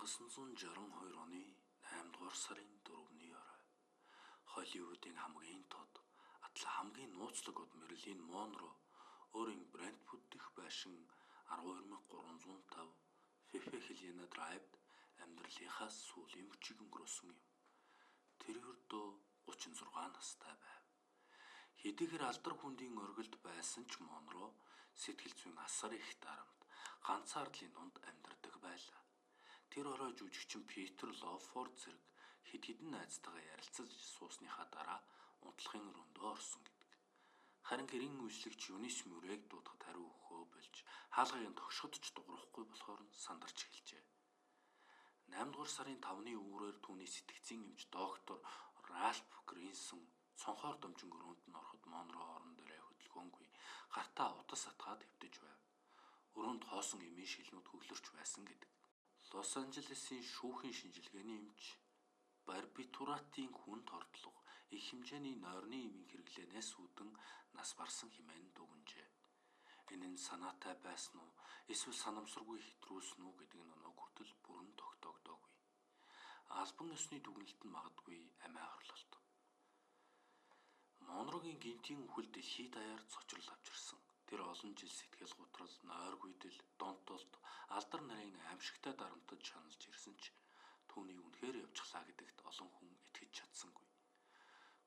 1962 оны 8 дугаар сарын 4-ний орой Холливуудын хамгийн тод атла хамгийн нууцлаг од Мэрилин Монро өөрийн Брентвуд дэх байшин 12305 Фефе Хелена драйвд амьдралынхаа сүүлийн мөчийг өнгөрөөсөн юм. Тэр өрдөө 36 настай байв. Хэдийгээр алдар хүндийн оргилд байсан ч Монро сэтгэл зүйн асар их дарамт ганцаардлын дунд амьдардаг байлаа. Тэр орой жүжигчин Питер Лоуфорд зэрэг хэд хэдэн найзтайгаа ярилцаж суусныхаа дараа унтлахын рөндөө орсон гэдэг. Харин гэрийн үйлчлэгч Юнис Мюррейг дуудахад хариу өгөхөө болж хаалгыг нь тогшоход ч дуурахгүй болохоор нь сандарч эхэлжээ. 8 дугаар сарын 5-ны үүрээр түүний сэтгцийн эмч доктор Ральф Гринсон цонхоор дамжин өрөөнд нь ороход Монро орон дээрээ хөдөлгөөнгүй гартаа утас атгаад хэвтэж байв. Өрөөнд хоосон эмийн шилнүүд хөглөрч байсан гэдэг. Лос Анжелесийн шүүхийн шинжилгээний эмч барбитуратын хүн тордлого их хэмжээний нойрны эмийн хэрэглэнээс үүдэн нас барсан хэмээн дүгнжээ. Энэ нь санаатай байсан уу эсвэл санамсаргүй хэтрүүлсэн үү гэдэг нь өнөө хүртэл бүрэн тогтоогдоогүй. Албан ёсны дүгнэлт нь магадгүй амиа орлолт. Монрогийн гинтийн үхэл дэлхийд даяар цочрол авчирсан. Тэр олон жил сэтгэл готрол, нойргүйдэл, донтолт, алдар нарын аимшигтай дарамтад шаналж ирсэн ч түүний үнэхээр явжглаа гэдэгт олон хүн итгэж чадсангүй.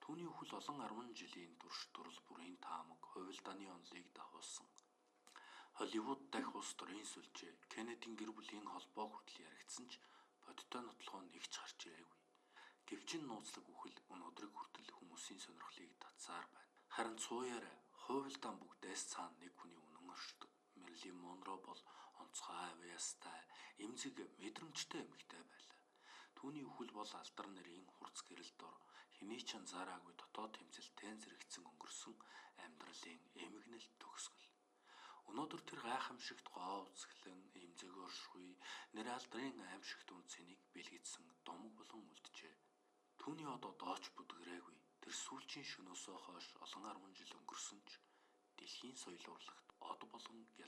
Түүний үхэл олон 10 жилийн турш төрөл бүрийн таамаг, хувилдааны онолыг дагуулсан. Холливуд дахь улс төрийн сүлжээ, Кеннедийн гэр бүлийн холбоо хүртэл яригдсан ч бодиттой нотлохоо нэг ч гарч ирээгүй. Гэвчин нууцлаг үхэл өнөөдрийг хүртэл хүмүүсийн сонирхлыг татсаар байна. Харин цууяараа хувилдаан бүгдээс цаана нэг хүний үнэн оршдог. Мэрилин Монро бол онцгой авьяастай, эмзэг, мэдрэмжтэй эмэгтэй байлаа. Түүний үхэл бол алдар нарын хурц гэрэл дор хэний ч анзаараагүй дотоод тэмцэлтэйн зэрэгцэн өнгөрсөн амьдралын эмгэнэл төгсгөл. Өнөөдөр тэр гайхамшигт гоо үзэглэн эмзэг оршгүй нэр алдрын аимшигт үнцнийг бэлгэдсэн домог болон үлджээ. Түүний одоо дооч бүдгэрээгүй. Тэр сүүлчийн шөнөөсөө хойш олон 10 жил өнгөрсөн ч дэлхийн соёл урлагт од болон